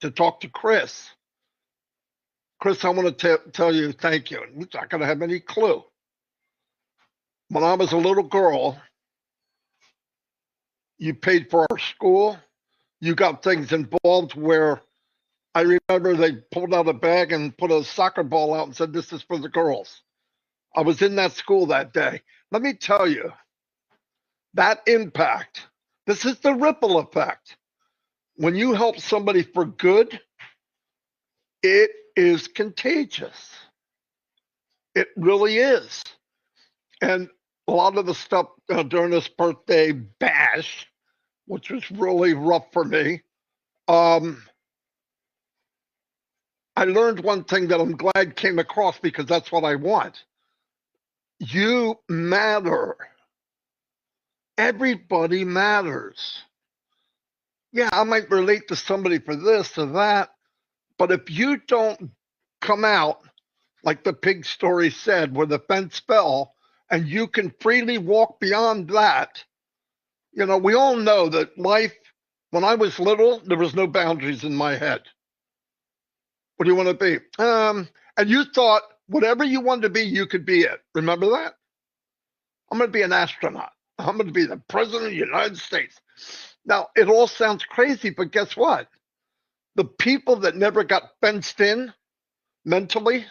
to talk to Chris. Chris, I want to tell you thank you. He's not going to have any clue. When I was a little girl, you paid for our school. You got things involved where I remember they pulled out a bag and put a soccer ball out and said, "This is for the girls." I was in that school that day. Let me tell you, that impact, this is the ripple effect. When you help somebody for good, it is contagious. It really is. And a lot of the stuff during this birthday bash, which was really rough for me, I learned one thing that I'm glad came across because that's what I want. You matter. Everybody matters. Yeah, I might relate to somebody for this or that, but if you don't come out, like the pig story said, where the fence fell, and you can freely walk beyond that, we all know that life, when I was little, there was no boundaries in my head. What do you want to be? And you thought whatever you wanted to be, you could be it. Remember that? I'm going to be an astronaut. I'm going to be the president of the United States. Now, it all sounds crazy, but guess what? The people that never got fenced in mentally,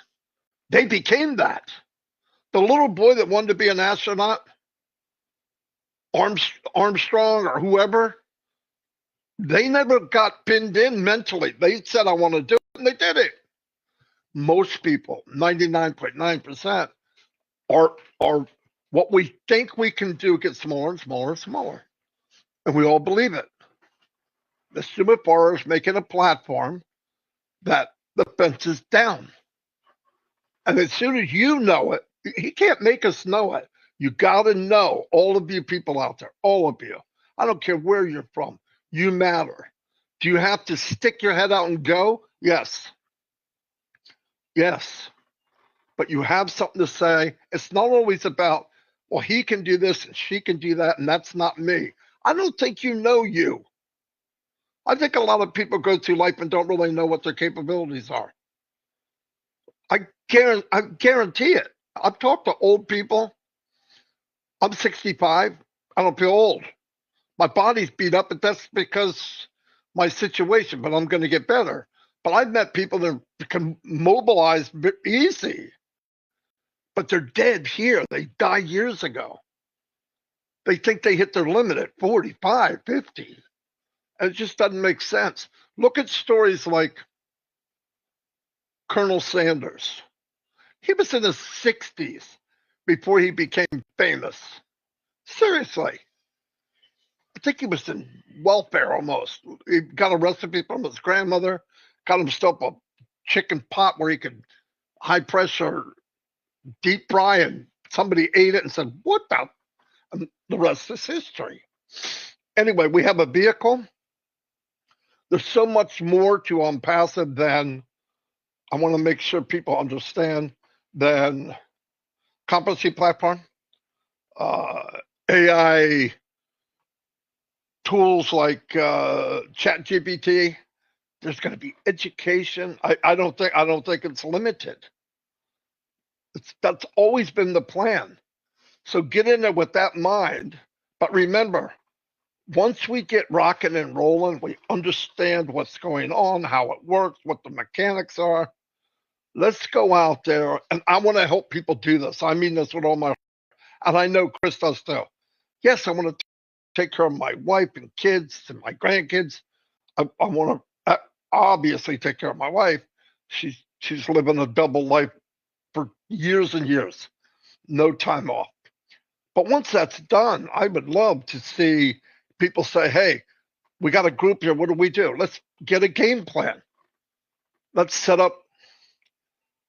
they became that. The little boy that wanted to be an astronaut, Armstrong or whoever, they never got pinned in mentally. They said, "I want to do it," and they did it. Most people, 99.9%, are what we think we can do gets smaller and smaller and smaller. And we all believe it. The Sumit Bar is making a platform that the fence is down. And as soon as you know it, he can't make us know it. You got to know, all of you people out there, all of you. I don't care where you're from. You matter. Do you have to stick your head out and go? Yes. Yes. But you have something to say. It's not always about, well, he can do this and she can do that, and that's not me. I don't think you know you. I think a lot of people go through life and don't really know what their capabilities are. I guarantee it. I've talked to old people. I'm 65. I don't feel old. My body's beat up, but that's because my situation, but I'm going to get better. But I've met people that can mobilize easy, but they're dead here. They died years ago. They think they hit their limit at 45, 50. And it just doesn't make sense. Look at stories like Colonel Sanders. He was in his 60s before he became famous. Seriously. I think he was in welfare almost. He got a recipe from his grandmother, got himself a chicken pot where he could high pressure deep fry, and somebody ate it and said, "What the?" And the rest is history. Anyway, we have a vehicle. There's so much more to onpassive than, I want to make sure people understand, than competency platform, AI tools like ChatGPT. There's going to be education. I don't think it's limited. That's always been the plan. So get in there with that mind. But remember, once we get rocking and rolling, we understand what's going on, how it works, what the mechanics are. Let's go out there, and I want to help people do this. I mean this with all my heart, and I know Chris does too. Yes, I want to take care of my wife and kids and my grandkids. I want to obviously take care of my wife. She's living a double life for years and years, no time off. But once that's done, I would love to see people say, "Hey, we got a group here. What do we do? Let's get a game plan. Let's set up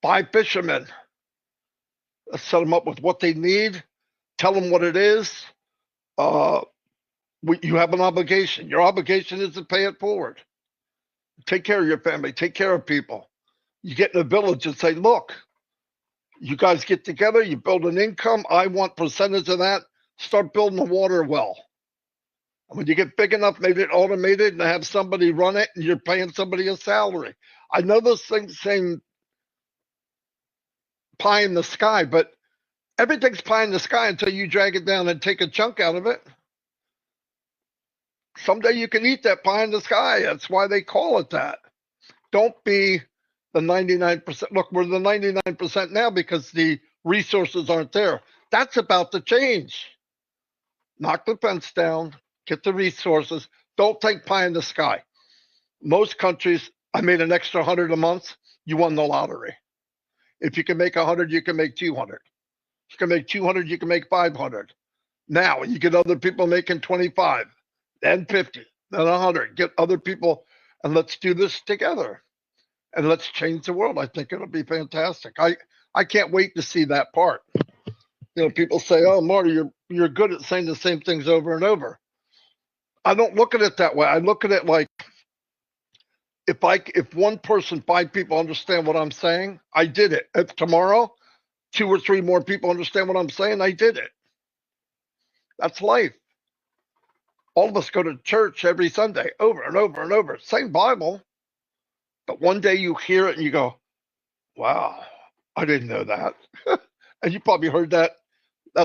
5 fishermen. Let's set them up with what they need. Tell them what it is. You have an obligation. Your obligation is to pay it forward. Take care of your family. Take care of people. You get in a village and say, look, you guys get together. You build an income. I want percentage of that. Start building a water well. And when you get big enough, maybe it automated and have somebody run it and you're paying somebody a salary. I know those things seem pie in the sky, but everything's pie in the sky until you drag it down and take a chunk out of it. Someday you can eat that pie in the sky. That's why they call it that. Don't be the 99%. Look, we're the 99% now because the resources aren't there. That's about to change. Knock the fence down, get the resources. Don't take pie in the sky. Most countries, I made an extra 100 a month. You won the lottery. If you can make 100, you can make 200. If you can make 200, you can make 500. Now you get other people making 25, then 50, then 100. Get other people, and let's do this together. And let's change the world. I think it'll be fantastic. I can't wait to see that part. You know, people say, "Oh, Marty, you're good at saying the same things over and over." I don't look at it that way. I look at it like if one person, 5 people understand what I'm saying, I did it. If tomorrow 2 or 3 more people understand what I'm saying, I did it. That's life. All of us go to church every Sunday over and over and over. Same Bible. But one day you hear it and you go, wow, I didn't know that. And you probably heard that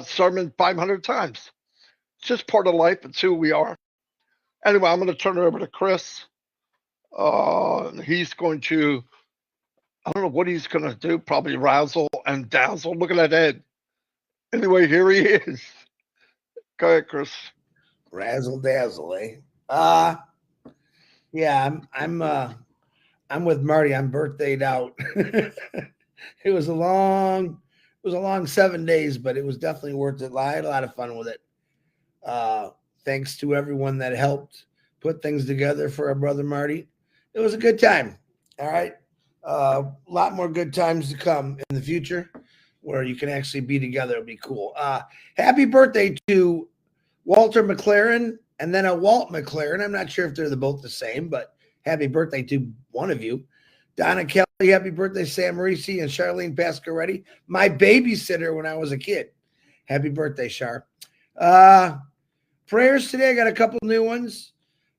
sermon 500 times. It's just part of life. It's who we are. Anyway, I'm going to turn it over to Chris. He's going to, I don't know what he's going to do, probably razzle and dazzle. Look at that head. Anyway, here he is. Go ahead, Chris. Razzle dazzle, eh? Yeah, I'm with Marty. I'm birthdayed out. It was a long 7 days, but it was definitely worth it. I had a lot of fun with it. Thanks to everyone that helped put things together for our brother Marty. It was a good time. All right. A lot more good times to come in the future where you can actually be together. It'll be cool. Happy birthday to Walter McLaren and then a Walt McLaren. I'm not sure if they're both the same, but happy birthday to one of you. Donna Kelly, happy birthday, Sam Marisi and Charlene Pasquaretti, my babysitter when I was a kid. Happy birthday, Char. Prayers today. I got a couple new ones.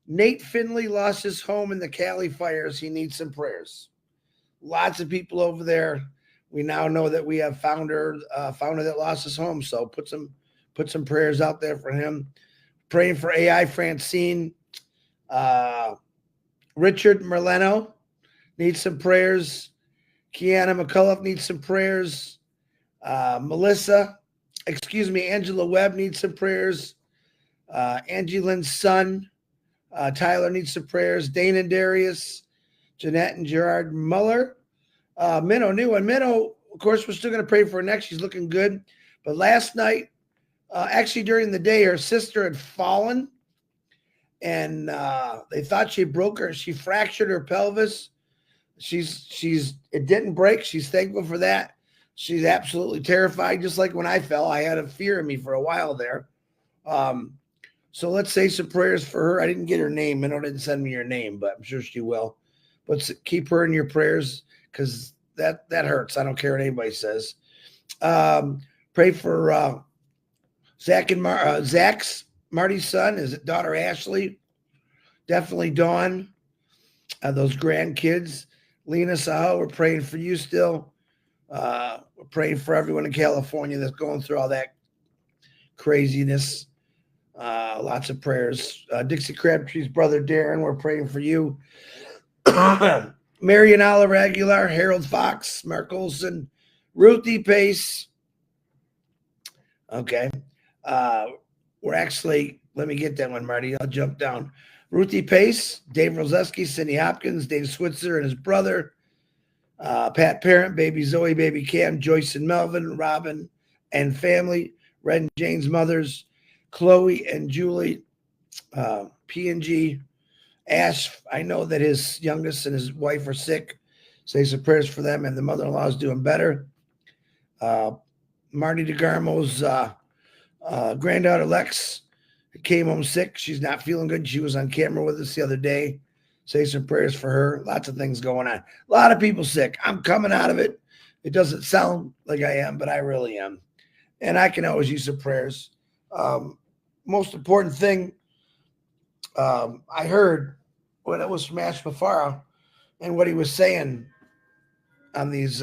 Nate Finley lost his home in the Cali fires. He needs some prayers. Lots of people over there. We now know that we have founder that lost his home. So put some prayers out there for him. Praying for AI Francine. Richard Merlano needs some prayers. Kiana McCullough needs some prayers. Angela Webb needs some prayers. Angie Lynn's son, Tyler needs some prayers. Dane and Darius, Jeanette and Gerard Muller. Minnow, new one. Minnow, of course, we're still going to pray for her next. She's looking good. But last night, actually during the day, her sister had fallen. And they thought she broke her. She fractured her pelvis. It didn't break. She's thankful for that. She's absolutely terrified. Just like when I fell, I had a fear in me for a while there. So let's say some prayers for her. I didn't get her name. Minnow didn't send me her name, but I'm sure she will. But keep her in your prayers because that hurts. I don't care what anybody says. Pray for Zach and Zach's Marty's son, his daughter Ashley. Definitely Dawn. Those grandkids. Lena Saho, we're praying for you still. We're praying for everyone in California that's going through all that craziness. Lots of prayers. Dixie Crabtree's brother Darren, we're praying for you. Marion Oliver Aguilar, Harold Fox, Mark Olson, Ruthie Pace. Okay. We're actually, let me get that one, Marty. I'll jump down. Ruthie Pace, Dave Roseski, Cindy Hopkins, Dave Switzer and his brother, Pat Parent, baby Zoe, baby Cam, Joyce and Melvin, Robin and family, Red and Jane's mothers, Chloe and Julie, P&G, Ash. I know that his youngest and his wife are sick. Say some prayers for them, and the mother-in-law is doing better. Marty DeGarmo's granddaughter Lex came home sick. She's not feeling good. She was on camera with us the other day. Say some prayers for her. Lots of things going on. A lot of people sick. I'm coming out of it. It doesn't sound like I am, but I really am. And I can always use some prayers. Most important thing I heard when it was from Ash Mafara and what he was saying on these.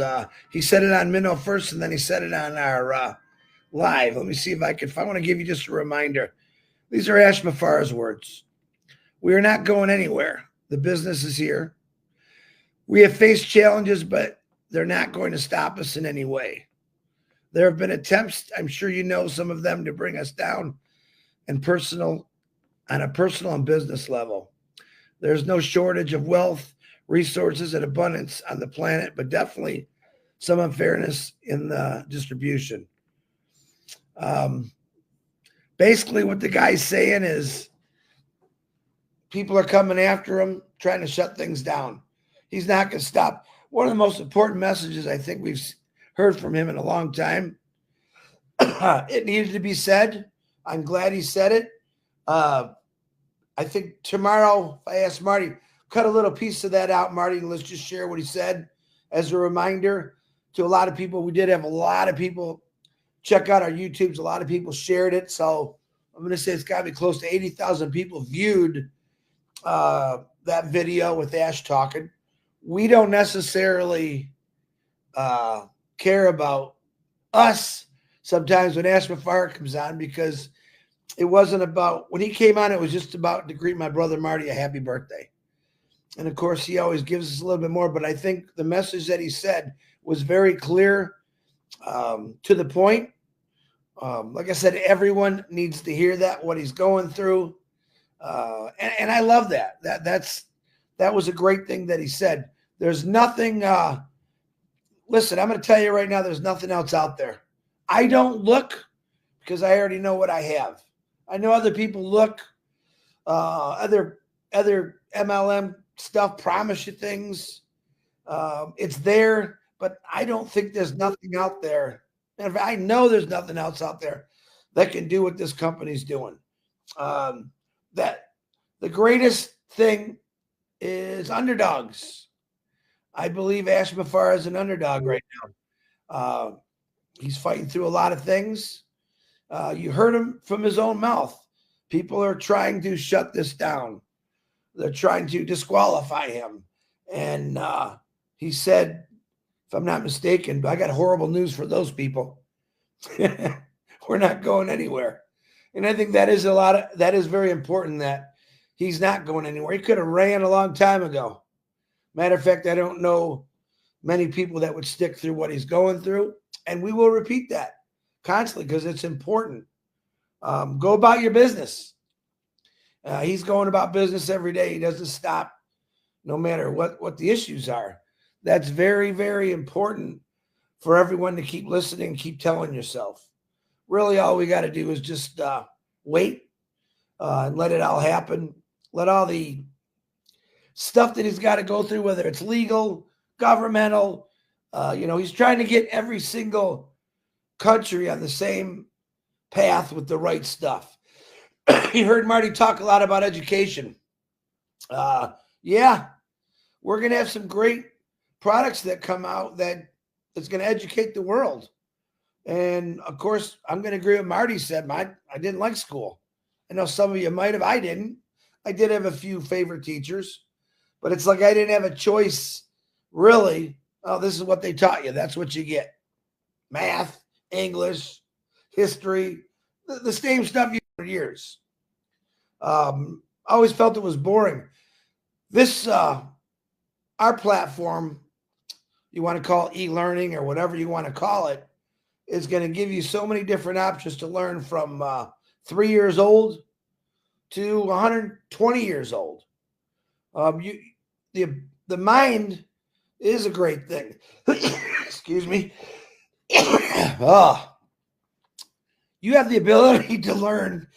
He said it on Minnow first, and then he said it on our live. Let me see if I want to give you just a reminder. These are Ash Mafara's words. We are not going anywhere. The business is here. We have faced challenges, but they're not going to stop us in any way. There have been attempts, I'm sure you know some of them, to bring us down on a personal and business level. There's no shortage of wealth, resources, and abundance on the planet, but definitely some unfairness in the distribution. Basically, what the guy's saying is people are coming after him, trying to shut things down. He's not going to stop. One of the most important messages I think we've heard from him in a long time. It needed to be said. I'm glad he said it. I think tomorrow, if I ask Marty, cut a little piece of that out, Marty, and let's just share what he said as a reminder to a lot of people. We did have a lot of people check out our YouTubes. A lot of people shared it. So I'm going to say it's got to be close to 80,000 people viewed that video with Ash talking. We don't necessarily care about us sometimes when Ash Mafara comes on, because it wasn't about, when he came on, it was just about to greet my brother Marty a happy birthday. And of course, he always gives us a little bit more, but I think the message that he said was very clear, to the point. Like I said, everyone needs to hear that, what he's going through. And I love that. That was a great thing that he said. There's nothing, listen, I'm going to tell you right now, there's nothing else out there. I don't look because I already know what I have. I know other people look, other MLM stuff promise you things. It's there, but I don't think there's nothing out there. And I know there's nothing else out there that can do what this company's doing. That the greatest thing is underdogs. I believe Ash Mafara is an underdog right now. He's fighting through a lot of things. You heard him from his own mouth. People are trying to shut this down. They're trying to disqualify him. And he said, if I'm not mistaken, but I got horrible news for those people. We're not going anywhere. And I think that is very important, that he's not going anywhere. He could have ran a long time ago. Matter of fact, I don't know many people that would stick through what he's going through. And we will repeat that constantly because it's important. Go about your business. He's going about business every day. He doesn't stop no matter what the issues are. That's very, very important for everyone to keep listening, keep telling yourself. Really, all we got to do is just wait and let it all happen. Let all the stuff that he's got to go through, whether it's legal, governmental, he's trying to get every single country on the same path with the right stuff. You heard Marty talk a lot about education. Yeah, we're going to have some great products that come out that is going to educate the world. And of course, I'm going to agree with Marty said. I didn't like school. I know some of you might have. I didn't. I did have a few favorite teachers, but it's like I didn't have a choice, really. Oh, this is what they taught you. That's what you get. Math, English, history, the same stuff you for years. I always felt it was boring. This, our platform, you want to call it e-learning or whatever you want to call it, is going to give you so many different options to learn from 3 years old to 120 years old. The mind is a great thing. Excuse me. You have the ability to learn.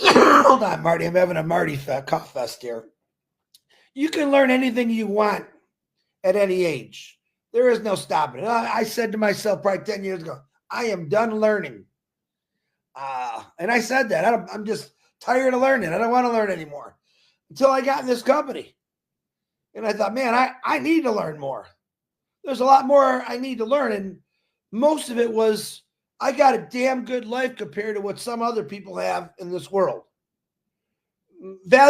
Hold on, Marty. I'm having a Marty cough fest here. You can learn anything you want at any age. There is no stopping it. I said to myself probably 10 years ago, I am done learning. And I said that. I'm just tired of learning. I don't want to learn anymore. Until I got in this company. And I thought, man, I need to learn more. There's a lot more I need to learn. And most of it was, I got a damn good life compared to what some other people have in this world.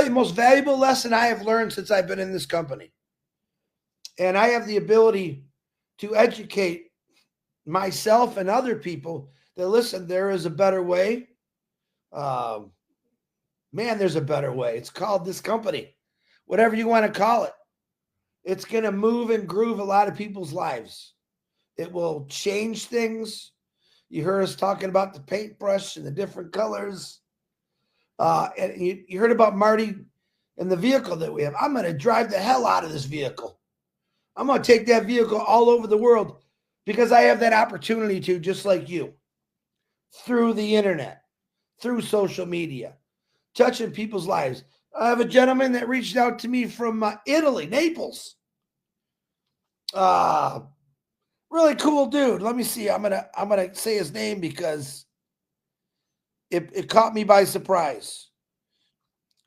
most valuable lesson I have learned since I've been in this company. And I have the ability to educate myself and other people that, listen, there is a better way. Man, there's a better way. It's called this company, whatever you want to call it. It's going to move and groove a lot of people's lives. It will change things. You heard us talking about the paintbrush and the different colors. And you heard about Marty and the vehicle that we have. I'm going to drive the hell out of this vehicle. I'm going to take that vehicle all over the world because I have that opportunity to, just like you, through the internet, through social media, touching people's lives. I have a gentleman that reached out to me from Italy, Naples. Really cool dude. Let me see. I'm gonna say his name because it caught me by surprise.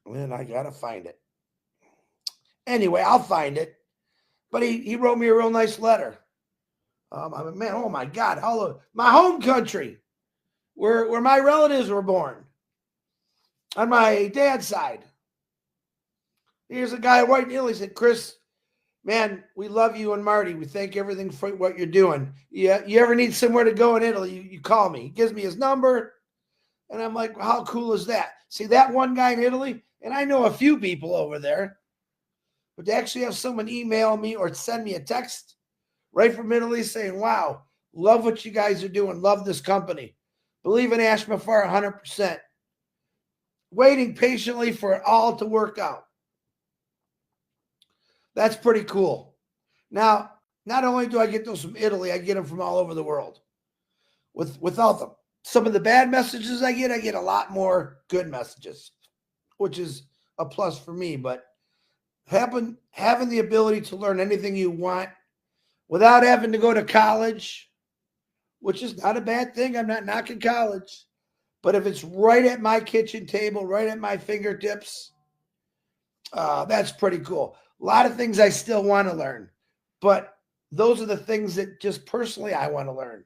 And I gotta find it. Anyway, I'll find it. But he wrote me a real nice letter. Man, oh my God, all of my home country, where my relatives were born, on my dad's side. Here's a guy right in Italy. He said, Chris, man, we love you and Marty. We thank everything for what you're doing. Yeah, you ever need somewhere to go in Italy, you call me. He gives me his number. And I'm like, well, how cool is that? See, that one guy in Italy, and I know a few people over there, but to actually have someone email me or send me a text right from Italy saying, wow, love what you guys are doing. Love this company. Believe in Ashmafar 100%. Waiting patiently for it all to work out. That's pretty cool. Now, not only do I get those from Italy, I get them from all over the world. Without them, some of the bad messages I get a lot more good messages, which is a plus for me. But having the ability to learn anything you want without having to go to college, which is not a bad thing. I'm not knocking college. But if it's right at my kitchen table, right at my fingertips, that's pretty cool. A lot of things I still want to learn, but those are the things that just personally I want to learn.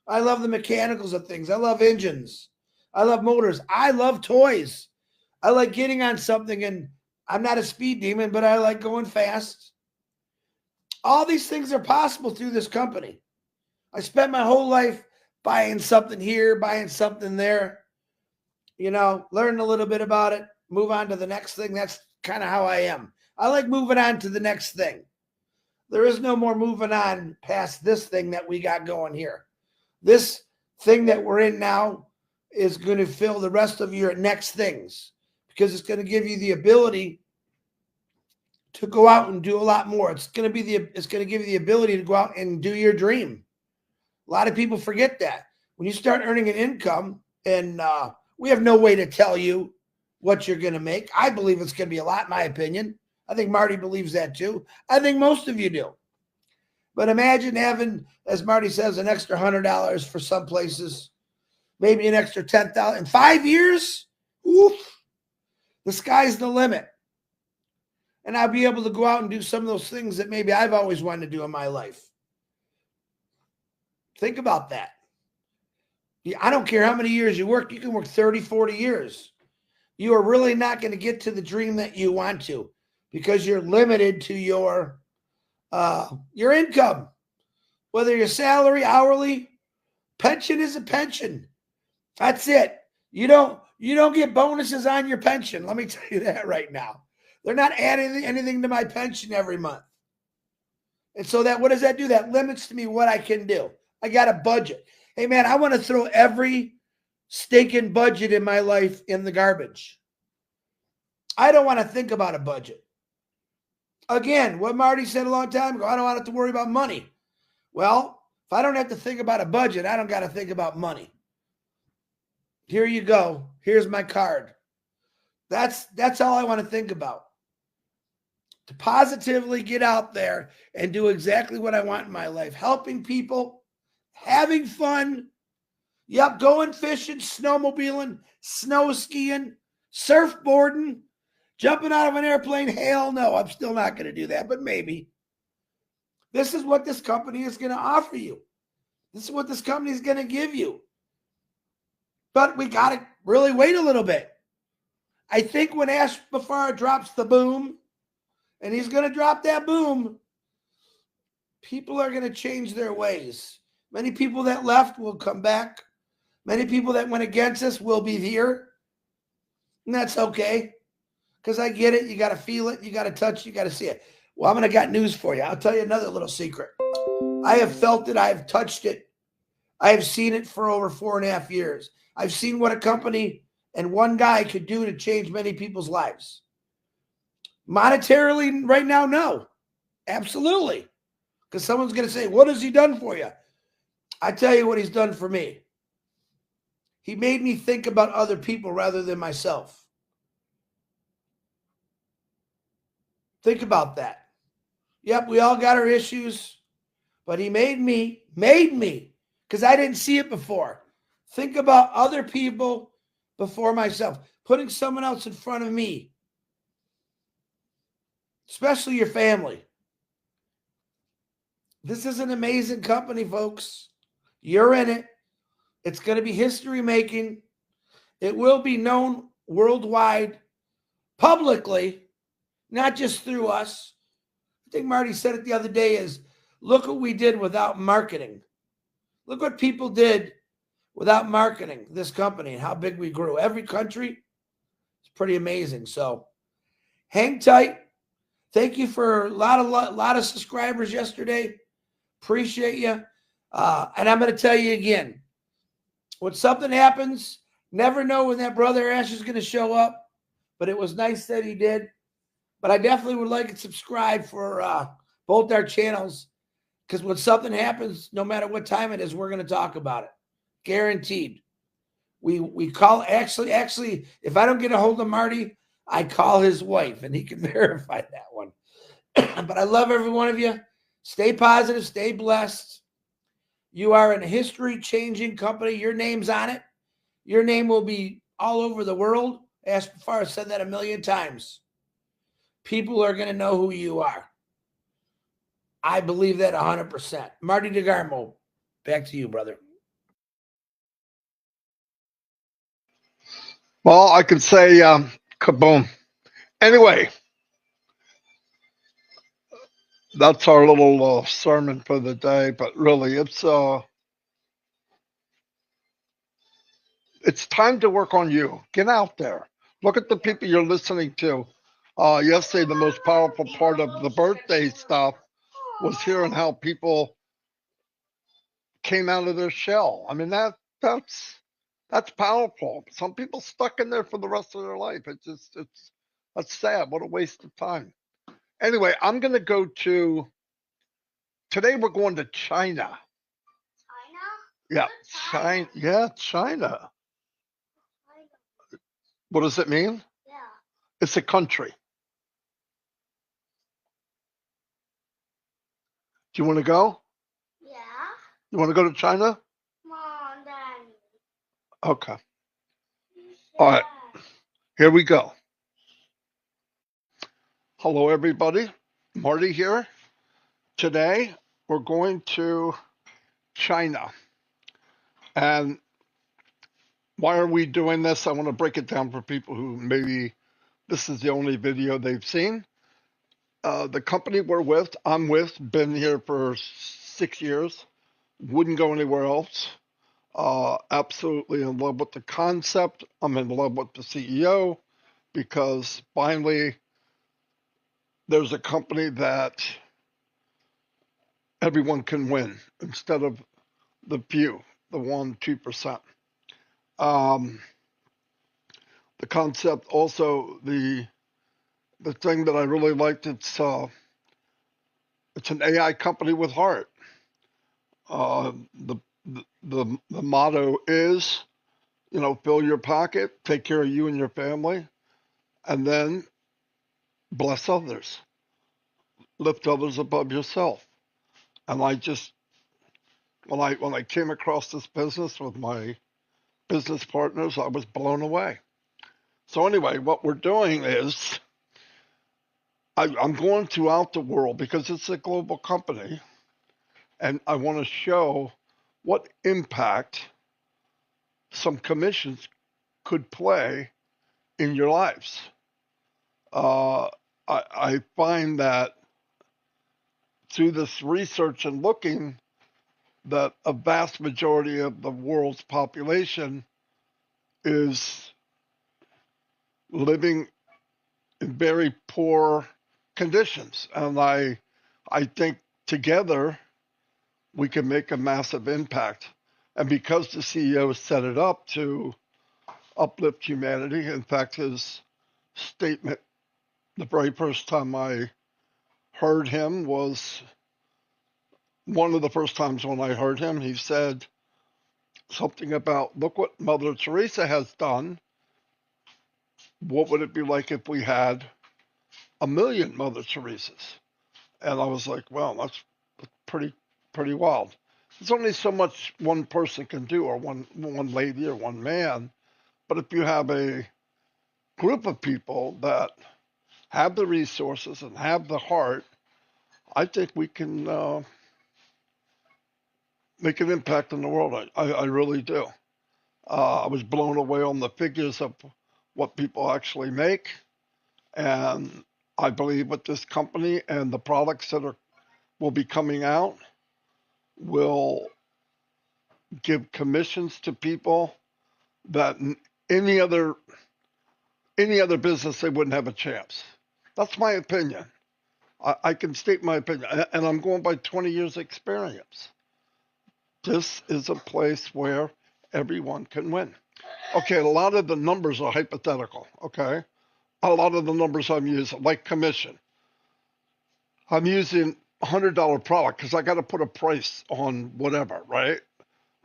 I love the mechanicals of things. I love engines. I love motors. I love toys. I like getting on something, and I'm not a speed demon, but I like going fast. All these things are possible through this company. I spent my whole life buying something here, buying something there, learn a little bit about it, move on to the next thing. That's kind of how I am. I like moving on to the next thing. There is no more moving on past this thing that we got going here. This thing that we're in now is going to fill the rest of your next things because it's going to give you the ability to go out and do a lot more. It's going to give you the ability to go out and do your dream. A lot of people forget that. When you start earning an income, and we have no way to tell you what you're going to make. I believe it's going to be a lot, in my opinion. I think Marty believes that too. I think most of you do. But imagine having, as Marty says, an extra $100 for some places, maybe an extra $10,000 in 5 years. Oof, the sky's the limit. And I'll be able to go out and do some of those things that maybe I've always wanted to do in my life. Think about that. I don't care how many years you work. You can work 30, 40 years. You are really not going to get to the dream that you want to because you're limited to your income. Whether your salary, hourly, pension is a pension. That's it. You don't get bonuses on your pension. Let me tell you that right now. They're not adding anything to my pension every month. And so what does that do? That limits to me what I can do. I got a budget. Hey, man, I want to throw every stinking budget in my life in the garbage. I don't want to think about a budget. Again, what Marty said a long time ago, I don't have to worry about money. Well, if I don't have to think about a budget, I don't got to think about money. Here you go. Here's my card. That's all I want to think about. To positively get out there and do exactly what I want in my life. Helping people, having fun. Yep, going fishing, snowmobiling, snow skiing, surfboarding, jumping out of an airplane. Hell no, I'm still not going to do that, but maybe. This is what this company is going to offer you. This is what this company is going to give you. But we got to really wait a little bit. I think when Ash Bafar drops the boom, and he's going to drop that boom, people are going to change their ways. Many people that left will come back. Many people that went against us will be here. And that's okay. Because I get it. You got to feel it. You got to touch it. You got to see it. Well, I'm going to got news for you. I'll tell you another little secret. I have felt it. I've touched it. I have seen it for over 4.5 years. I've seen what a company and one guy could do to change many people's lives. Monetarily, right now, no. Absolutely. Because someone's going to say, what has he done for you? I tell you what he's done for me. He made me think about other people rather than myself. Think about that. Yep, we all got our issues, but he made me, because I didn't see it before. Think about other people before myself, putting someone else in front of me, especially your family. This is an amazing company, folks. You're in it. It's going to be history making. It will be known worldwide, publicly, not just through us. I think Marty said it the other day is, look what we did without marketing. Look what people did without marketing this company and how big we grew. Every country, it's pretty amazing. So hang tight. Thank you for a lot of subscribers yesterday. Appreciate you. And I'm going to tell you again, when something happens, never know when that brother Ash is going to show up. But it was nice that he did. But I definitely would like to subscribe for both our channels, because when something happens, no matter what time it is, we're going to talk about it. Guaranteed. We call, actually, if I don't get a hold of Marty, I call his wife, and he can verify that one. But I love every one of you. Stay positive. Stay blessed. You are in a history-changing company. Your name's on it. Your name will be all over the world. Ash Bafar said that 1,000,000 times. People are going to know who you are. I believe that 100%. Marty DeGarmo, back to you, brother. Well, I could say kaboom. Anyway, that's our little sermon for the day. But really, it's time to work on you. Get out there. Look at the people you're listening to. Yesterday, the most powerful part of the birthday stuff was hearing how people came out of their shell. I mean, that's powerful. Some people stuck in there for the rest of their life. That's sad. What a waste of time. Anyway, I'm going to go to, today we're going to China. Yeah, China. Yeah, China. What does it mean? It's a country. Do you want to go? You want to go to China? Okay. All right. Here we go. Hello, everybody. Marty here. Today, we're going to China. And why are we doing this? I want to break it down for people who maybe this is the only video they've seen. The company I'm with, been here for 6 years, wouldn't go anywhere else. Absolutely in love with the concept. I'm in love with the CEO because finally there's a company that everyone can win instead of the few, the 1-2%. The concept also, the thing that I really liked, it's an AI company with heart. The motto is, fill your pocket, take care of you and your family, and then bless others, lift others above yourself. And I just, when I came across this business with my business partners, I was blown away. So anyway, what we're doing is I'm going throughout the world because it's a global company, and I want to show what impact some commissions could play in your lives. Uh, I find that through this research and looking, that a vast majority of the world's population is living in very poor conditions. And I think together we can make a massive impact. And because the CEO set it up to uplift humanity, in fact, his statement the very first time I heard him was one of the first times when I heard him. He said something about, look what Mother Teresa has done. What would it be like if we had a million Mother Teresas? And I was like, well, that's pretty wild. There's only so much one person can do, or one lady or one man. But if you have a group of people that have the resources and have the heart, I think we can make an impact in the world. I really do. I was blown away on the figures of what people actually make. And I believe with this company and the products that will be coming out will give commissions to people that any other any other business they wouldn't have a chance. That's my opinion. I can state my opinion, and I'm going by 20 years experience. This is a place where everyone can win. Okay, a lot of the numbers are hypothetical. Okay, a lot of the numbers I'm using, like commission, I'm using $100 product because I got to put a price on whatever, right?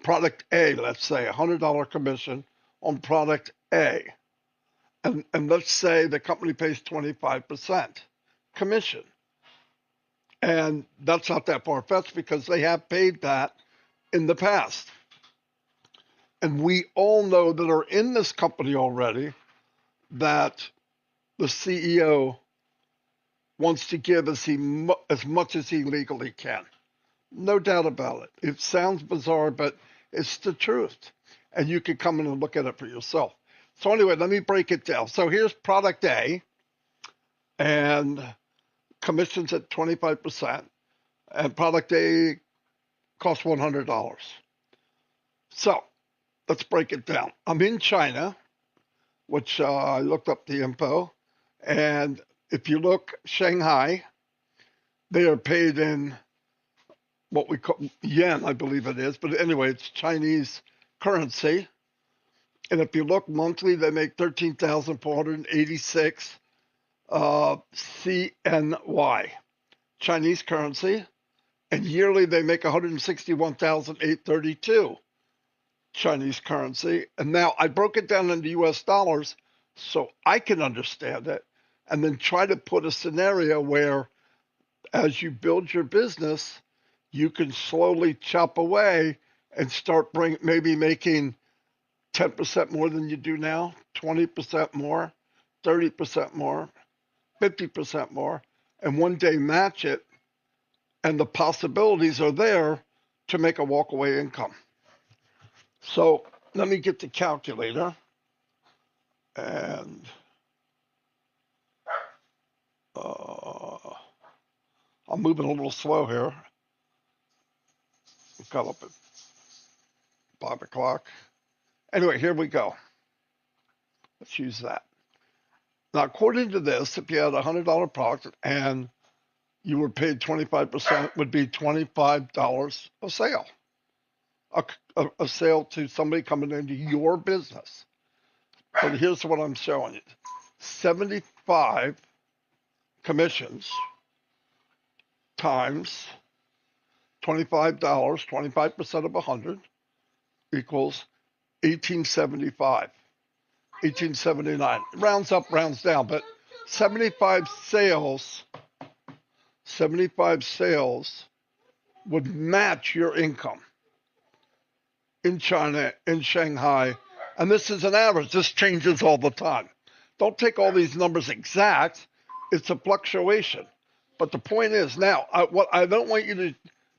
Product A, let's say $100 commission on product A. And let's say the company pays 25% commission. And that's not that far fetched because they have paid that in the past. And we all know that are in this company already that the CEO wants to give as much as he legally can. No doubt about it. It sounds bizarre, but it's the truth. And you can come in and look at it for yourself. So anyway, let me break it down. So here's product A, and commissions at 25%, and product A costs $100. So let's break it down. I'm in China, which I looked up the info, and if you look Shanghai, they are paid in what we call yen, I believe it is, but anyway, it's Chinese currency. And if you look monthly, they make 13,486 CNY, Chinese currency, and yearly they make 161,832 Chinese currency. And now I broke it down into US dollars so I can understand it, and then try to put a scenario where as you build your business, you can slowly chop away and start maybe making 10% more than you do now, 20% more, 30% more, 50% more, and one day match it. And the possibilities are there to make a walkaway income. So let me get the calculator. And I'm moving a little slow here. Got up at 5 o'clock. Anyway, here we go. Let's use that. Now, according to this, if you had a $100 product and you were paid 25%, would be $25 a sale. A sale to somebody coming into your business. But here's what I'm showing you. 75 commissions times $25, 25% of 100 equals 1875, 1879. Rounds up, rounds down, but 75 sales would match your income in China, in Shanghai. And this is an average. This changes all the time. Don't take all these numbers exact. It's a fluctuation. But the point is now, I don't want you to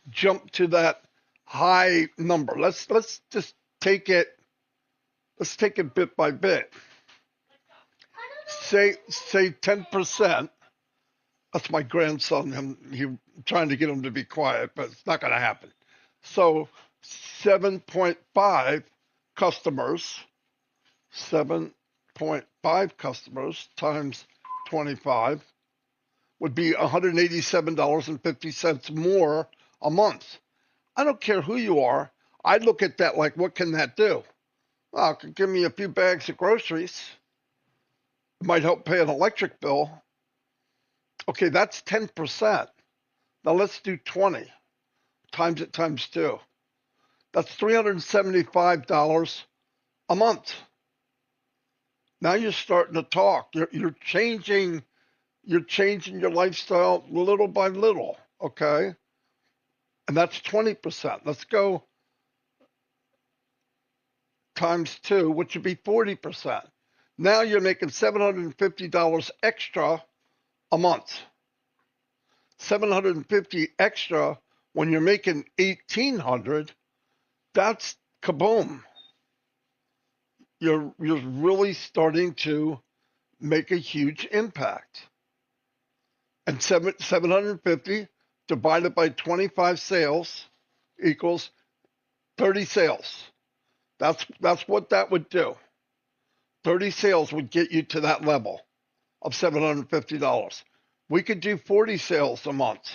jump to that high number. Let's just take it. Let's take it bit by bit. say 10%. That's my grandson. He trying to get him to be quiet, but it's not going to happen. So 7.5 customers, 7.5 customers times 25 would be $187.50 more a month. I don't care who you are. I look at that like, what can that do? Well, it could give me a few bags of groceries. It might help pay an electric bill. Okay, that's 10%. Now let's do 20 times it times 2. That's $375 a month. Now you're starting to talk. You're changing your lifestyle little by little, okay? And that's 20%. Let's go times 2, which would be 40%. Now you're making $750 extra a month. 750 extra when you're making 1,800. That's kaboom. You're really starting to make a huge impact. And 750 divided by 25 sales equals 30 sales. That's what that would do. 30 sales would get you to that level of $750. We could do 40 sales a month.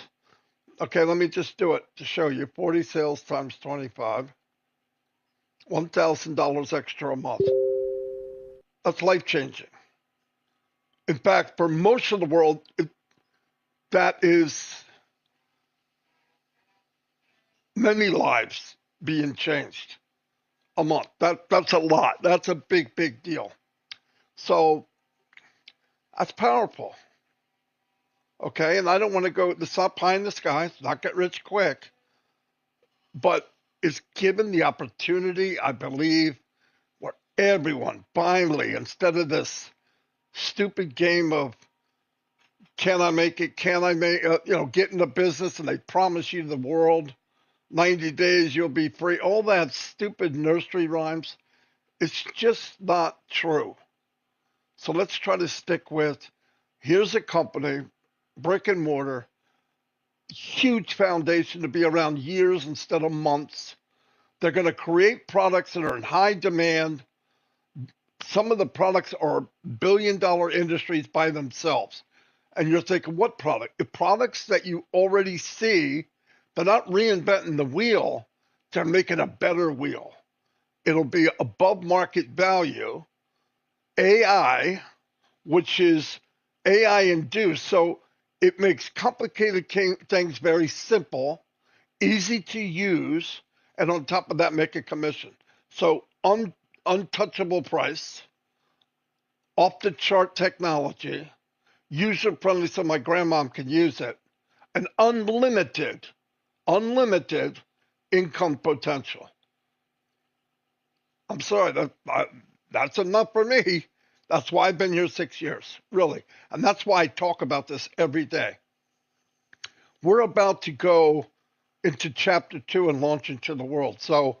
Okay, let me just do it to show you. 40 sales times 25, $1,000 extra a month. That's life changing. In fact, for most of the world, that is many lives being changed a month. That's a lot. That's a big, big deal. So that's powerful. Okay, and I don't want to go, it's not pie in the sky, it's not get rich quick, but it's given the opportunity, I believe, where everyone finally, instead of this stupid game of can I make it, can I make get into business and they promise you the world, 90 days you'll be free, all that stupid nursery rhymes, it's just not true. So let's try to stick with, here's a company, brick and mortar, huge foundation to be around years instead of months. They're going to create products that are in high demand. Some of the products are billion-dollar industries by themselves. And you're thinking, what product? The products that you already see, they're not reinventing the wheel, they're making a better wheel. It'll be above market value, AI, which is AI induced. So it makes complicated things very simple, easy to use, and on top of that, make a commission. So untouchable price, off the chart technology, user friendly so my grandmom can use it, and unlimited income potential. I'm sorry, that's enough for me. That's why I've been here 6 years, really. And that's why I talk about this every day. We're about to go into chapter 2 and launch into the world. So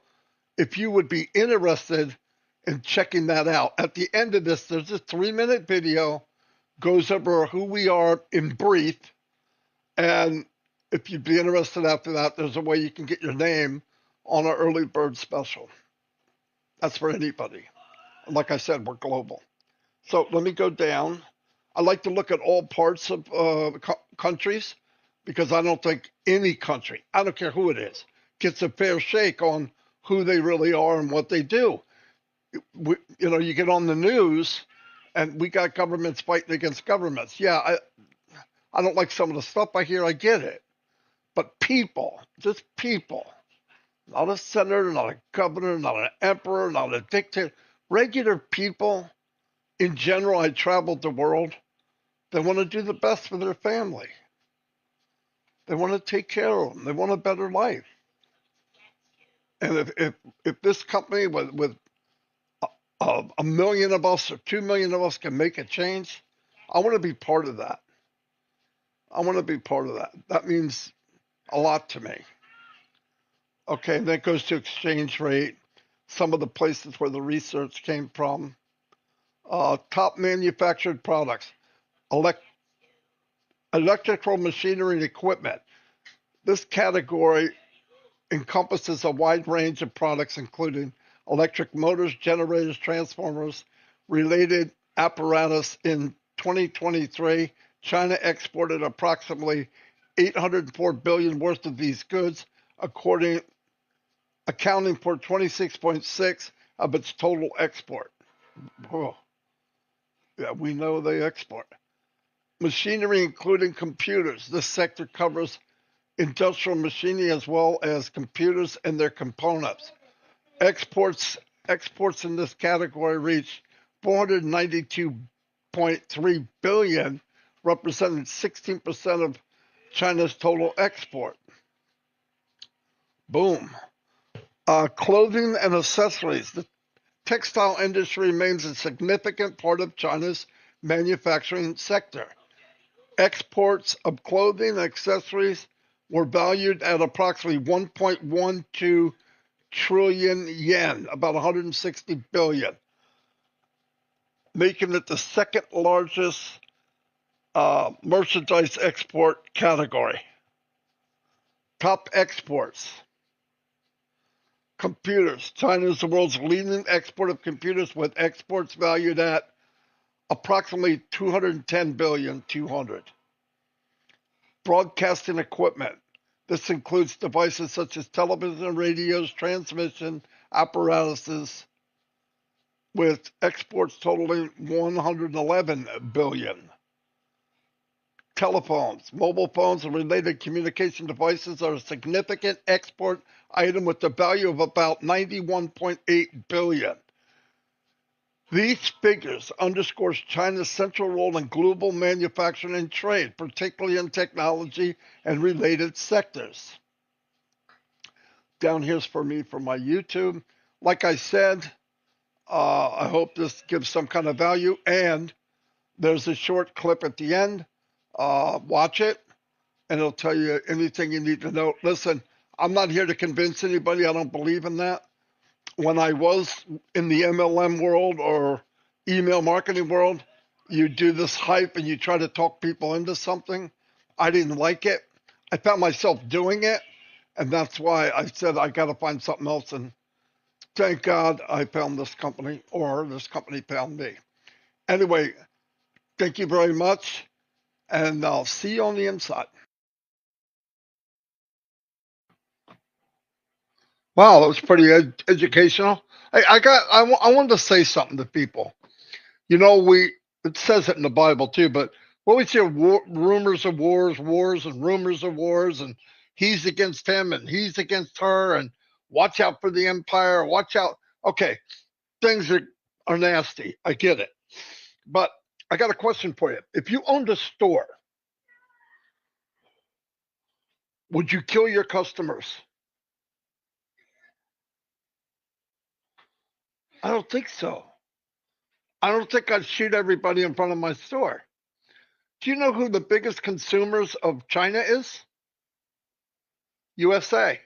if you would be interested in checking that out, at the end of this, there's a 3-minute video, goes over who we are in brief. And if you'd be interested after that, there's a way you can get your name on our early bird special. That's for anybody. And like I said, we're global. So let me go down. I like to look at all parts of countries because I don't think any country, I don't care who it is, gets a fair shake on who they really are and what they do. You get on the news and we got governments fighting against governments. Yeah, I don't like some of the stuff I hear. I get it. But people, just people, not a senator, not a governor, not an emperor, not a dictator, regular people in general. I traveled the world. They want to do the best for their family. They want to take care of them. They want a better life. And if this company with a million of us or 2 million of us can make a change, I want to be part of that. I want to be part of that. That means a lot to me. Okay, and that goes to exchange rate, some of the places where the research came from. Top manufactured products, elect- electrical machinery and equipment. This category encompasses a wide range of products, including electric motors, generators, transformers, related apparatus. In 2023, China exported approximately 804 billion worth of these goods, accounting for 26.6 of its total export. Oh, yeah, we know they export. Machinery, including computers. This sector covers industrial machinery as well as computers and their components. Exports exports in this category reached 492.3 billion, representing 16% of China's total export. Boom. Clothing and accessories. The textile industry remains a significant part of China's manufacturing sector. Exports of clothing and accessories were valued at approximately 1.12 trillion yen, about 160 billion, making it the second largest merchandise export category. Top exports. Computers. China is the world's leading export of computers, with exports valued at approximately 210 billion. 200. Broadcasting equipment. This includes devices such as television, radios, transmission apparatuses, with exports totaling 111 billion. Telephones, mobile phones, and related communication devices are a significant export item with a value of about 91.8 billion. These figures underscore China's central role in global manufacturing and trade, particularly in technology and related sectors. Down here's for me for my YouTube. Like I said, I hope this gives some kind of value, and there's a short clip at the end. Watch it, and it'll tell you anything you need to know. Listen, I'm not here to convince anybody. I don't believe in that. When I was in the MLM world or email marketing world, you do this hype and you try to talk people into something. I didn't like it. I found myself doing it, and that's why I said I got to find something else. And thank God I found this company, or this company found me. Anyway, thank you very much, and I'll see you on the inside. Wow, that was pretty educational. I wanted to say something to people. You know, it says it in the Bible too, but we always hear rumors of wars, wars and rumors of wars, and he's against him and he's against her, and watch out for the empire, watch out. Okay, things are nasty. I get it. But I got a question for you. If you owned a store, would you kill your customers? I don't think so. I don't think I'd shoot everybody in front of my store. Do you know who the biggest consumers of China is? USA.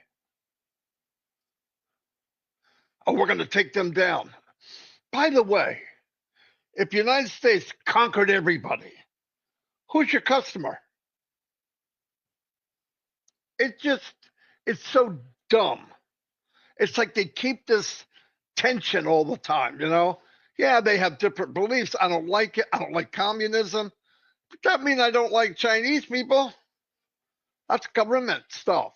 Oh, we're going to take them down. By the way, if the United States conquered everybody, who's your customer? It just, it's so dumb. It's like they keep this tension all the time, you know? Yeah, they have different beliefs. I don't like it. I don't like communism. But that means I don't like Chinese people. That's government stuff.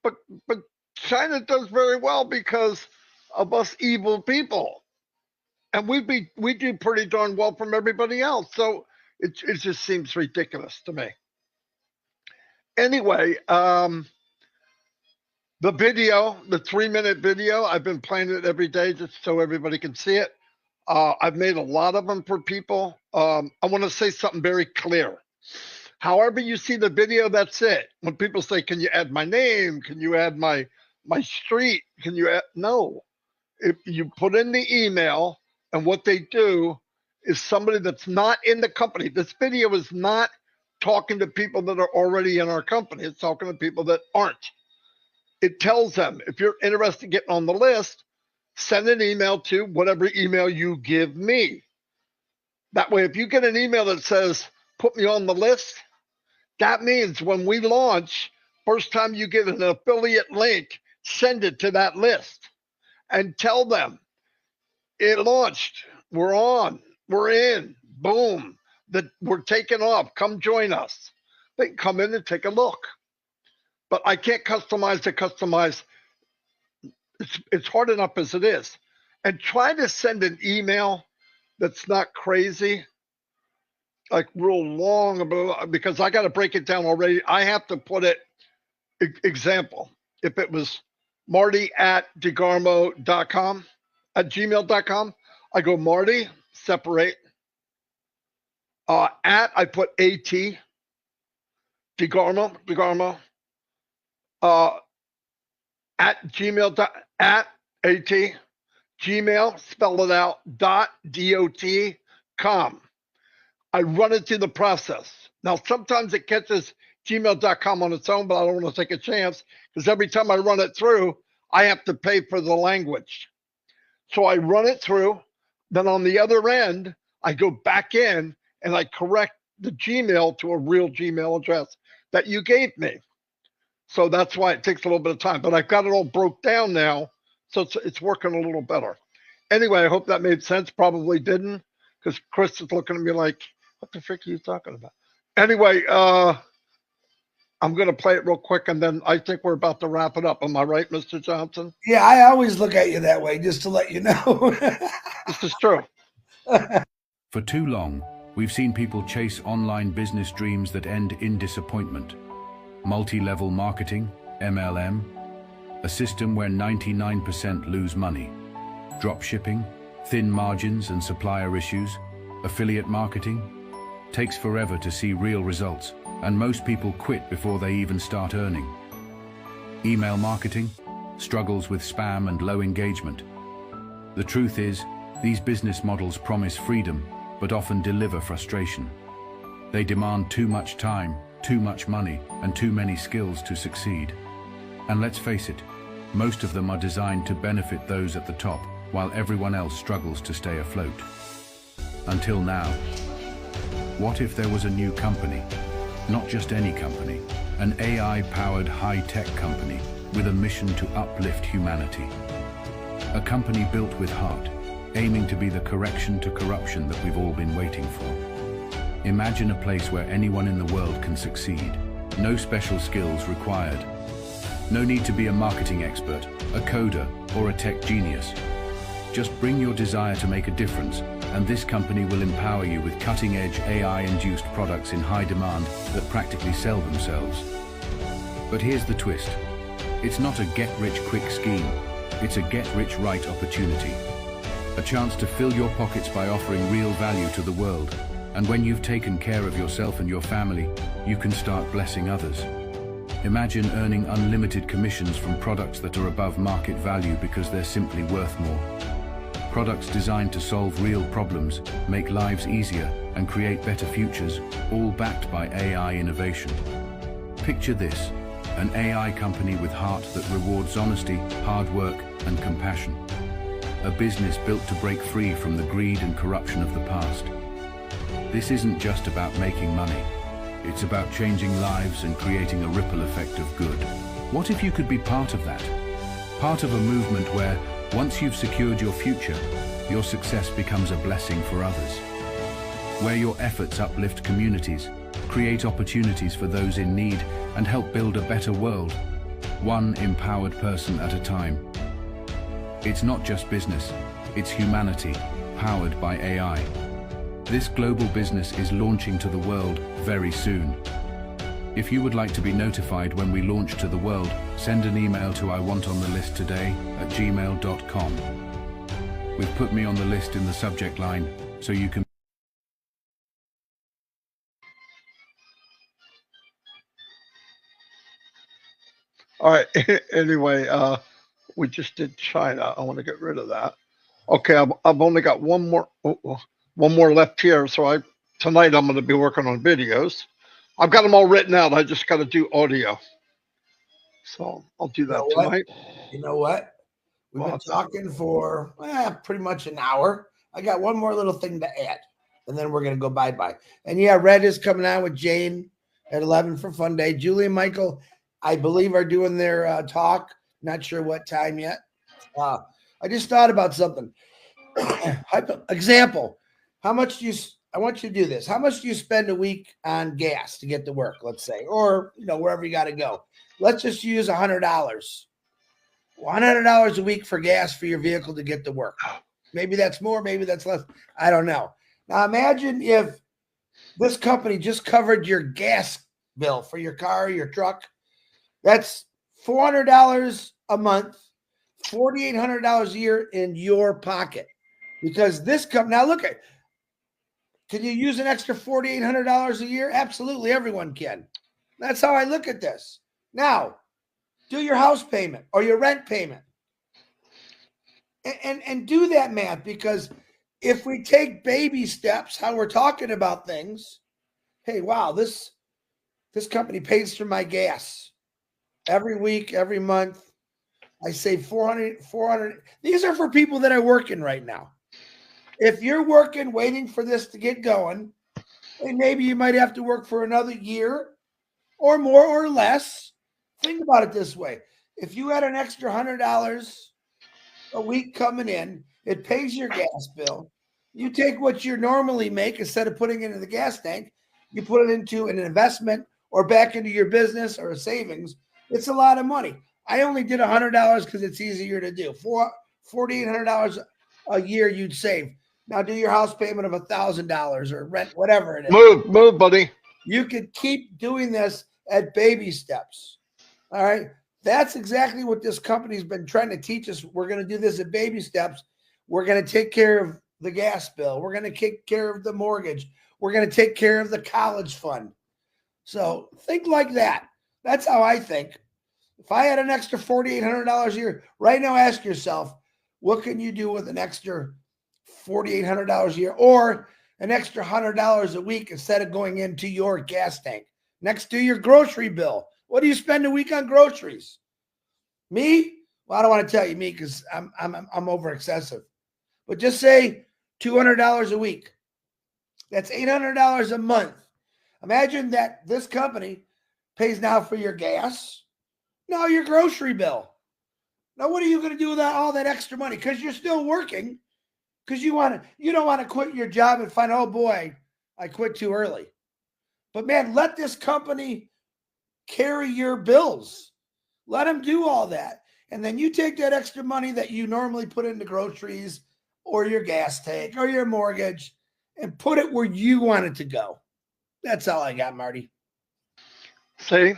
But but China does very well because of us evil people, and we do pretty darn well from everybody else. So it just seems ridiculous to me. Anyway, the video, the 3 minute video, I've been playing it every day just so everybody can see it. I've made a lot of them for people. I want to say something very clear. However you see the video, that's it. When people say, "Can you add my name? Can you add my street? Can you add?" No. If you put in the email, and what they do is somebody that's not in the company. This video is not talking to people that are already in our company. It's talking to people that aren't. It tells them, if you're interested in getting on the list, send an email to whatever email you give me. That way, if you get an email that says, put me on the list, that means when we launch, first time you get an affiliate link, send it to that list and tell them it launched. We're on. We're in. Boom. That we're taking off. Come join us. They can come in and take a look. But I can't customize. It's hard enough as it is. And try to send an email that's not crazy, like real long, because I got to break it down already. I have to put it, example, if it was Marty at DeGarmo.com, at gmail.com, I go Marty, separate. I put AT, DeGarmo, uh, at gmail, at AT, Gmail, spell it out, .dot.com. I run it through the process. Now, sometimes it catches gmail.com on its own, but I don't want to take a chance because every time I run it through, I have to pay for the language. So I run it through. Then on the other end, I go back in and I correct the Gmail to a real Gmail address that you gave me. So that's why it takes a little bit of time. But I've got it all broke down now, so it's working a little better. Anyway, I hope that made sense. Probably didn't, because Chris is looking at me like, what the frick are you talking about? Anyway, I'm going to play it real quick, and then I think we're about to wrap it up. Am I right, Mr. Johnson? Yeah, I always look at you that way, just to let you know. This is true. For too long, we've seen people chase online business dreams that end in disappointment. Multi-level marketing, MLM, a system where 99% lose money. Drop shipping, thin margins and supplier issues, affiliate marketing, takes forever to see real results, and most people quit before they even start earning. Email marketing, struggles with spam and low engagement. The truth is, these business models promise freedom, but often deliver frustration. They demand too much time, too much money, and too many skills to succeed. And let's face it, most of them are designed to benefit those at the top, while everyone else struggles to stay afloat. Until now. What if there was a new company? Not just any company, an AI-powered high-tech company with a mission to uplift humanity. A company built with heart, aiming to be the correction to corruption that we've all been waiting for. Imagine a place where anyone in the world can succeed. No special skills required. No need to be a marketing expert, a coder, or a tech genius. Just bring your desire to make a difference, and this company will empower you with cutting-edge AI-induced products in high demand that practically sell themselves. But here's the twist. It's not a get-rich-quick scheme. It's a get-rich-right opportunity. A chance to fill your pockets by offering real value to the world. And when you've taken care of yourself and your family, you can start blessing others. Imagine earning unlimited commissions from products that are above market value because they're simply worth more. Products designed to solve real problems, make lives easier, and create better futures, all backed by AI innovation. Picture this, an AI company with heart that rewards honesty, hard work, and compassion. A business built to break free from the greed and corruption of the past. This isn't just about making money. It's about changing lives and creating a ripple effect of good. What if you could be part of that? Part of a movement where, once you've secured your future, your success becomes a blessing for others. Where your efforts uplift communities, create opportunities for those in need, and help build a better world, one empowered person at a time. It's not just business, it's humanity, powered by AI. This global business is launching to the world very soon. If you would like to be notified when we launch to the world, send an email to iwantonthelisttoday@gmail.com. We've put me on the list in the subject line, so you can... All right. Anyway, we just did China. I want to get rid of that. Okay, I've only got one more left here. So tonight I'm going to be working on videos. I've got them all written out. I just got to do audio. So I'll do that tonight. You know what? We've been talking for pretty much an hour. I got one more little thing to add. and then we're going to go bye-bye. And yeah, Red is coming on with Jane at 11 for Fun Day. Julie and Michael, I believe, are doing their talk. Not sure what time yet. I just thought about something. Example, how much do you, I want you to do this. How much do you spend a week on gas to get to work, let's say, or, wherever you got to go? Let's just use $100. $100 a week for gas for your vehicle to get to work. Maybe that's more, maybe that's less. I don't know. Now imagine if this company just covered your gas bill for your car, your truck. That's $400 a month, $4,800 a year in your pocket. Because this company, now look at, can you use an extra $4,800 a year? Absolutely, everyone can. That's how I look at this. Now, do your house payment or your rent payment. And do that math, because if we take baby steps, how we're talking about things, hey, wow, this company pays for my gas every week, every month. I save 400. These are for people that are working right now. If you're working, waiting for this to get going, and maybe you might have to work for another year or more or less. Think about it this way. If you had an extra $100 a week coming in, it pays your gas bill. You take what you normally make, instead of putting it into the gas tank, you put it into an investment or back into your business or a savings. It's a lot of money. I only did $100 because it's easier to do. $4,800 a year you'd save. Now do your house payment of $1,000 or rent, whatever it is. Move, buddy. You could keep doing this at baby steps. All right. That's exactly what this company's been trying to teach us. We're going to do this at baby steps. We're going to take care of the gas bill. We're going to take care of the mortgage. We're going to take care of the college fund. So think like that. That's how I think. If I had an extra $4,800 a year, right now ask yourself, what can you do with an extra $4,800 a year, or an extra $100 a week instead of going into your gas tank? Next to your grocery bill. What do you spend a week on groceries? Me? Well, I don't want to tell you me, because I'm over excessive. But just say $200 a week. That's $800 a month. Imagine that this company pays now for your gas, now your grocery bill. Now, what are you going to do with all that extra money? Because you're still working. Because you don't want to quit your job and find, oh boy, I quit too early. But man, let this company carry your bills. Let them do all that. And then you take that extra money that you normally put into groceries or your gas tank or your mortgage and put it where you want it to go. That's all I got, Marty. See,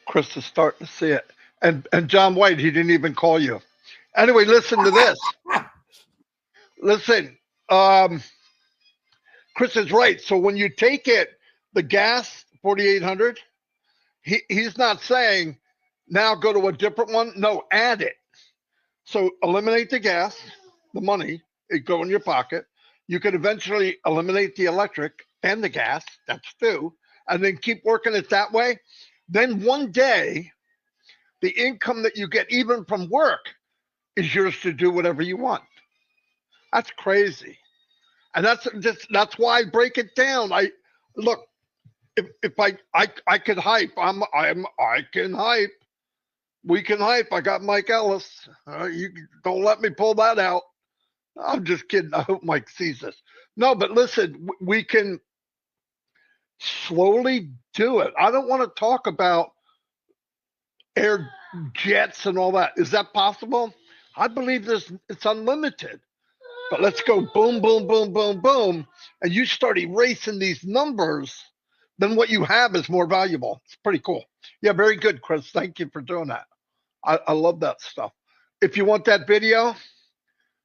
Chris is starting to see it. And John White, he didn't even call you. Anyway, listen to this. Listen, Chris is right. So when you take it, the gas, 4,800, he's not saying now go to a different one. No, add it. So eliminate the gas, the money, it go in your pocket. You could eventually eliminate the electric and the gas. That's two. And then keep working it that way. Then one day, the income that you get even from work is yours to do whatever you want. That's crazy. And that's why I break it down. Look, if I could hype, I can hype. We can hype. I got Mike Ellis. You don't let me pull that out. I'm just kidding. I hope Mike sees this. No, but listen, we can slowly do it. I don't want to talk about air jets and all that. Is that possible? I believe it's unlimited. But let's go boom, boom, boom, boom, boom, and you start erasing these numbers, then what you have is more valuable. It's pretty cool. Yeah, very good, Chris. Thank you for doing that. I love that stuff. If you want that video,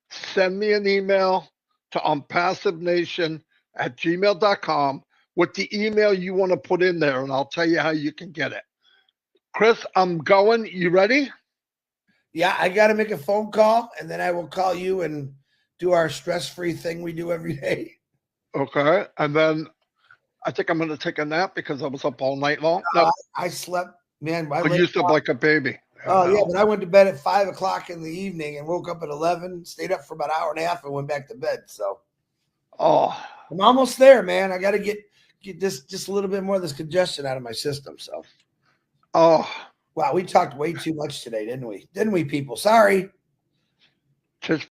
send me an email to onpassivenation@gmail.com with the email you want to put in there, and I'll tell you how you can get it. Chris, I'm going. You ready? Yeah, I got to make a phone call, and then I will call you and do our stress-free thing we do every day. Okay. And then I think I'm going to take a nap because I was up all night long. No, I slept, man. I used up like a baby. Oh, yeah, but I went to bed at 5 o'clock in the evening and woke up at 11, stayed up for about an hour and a half and went back to bed. So Oh, I'm almost there, man. I got to get this just a little bit more of this congestion out of my system. So, oh, wow, we talked way too much today, didn't we? Didn't we, people? Sorry. just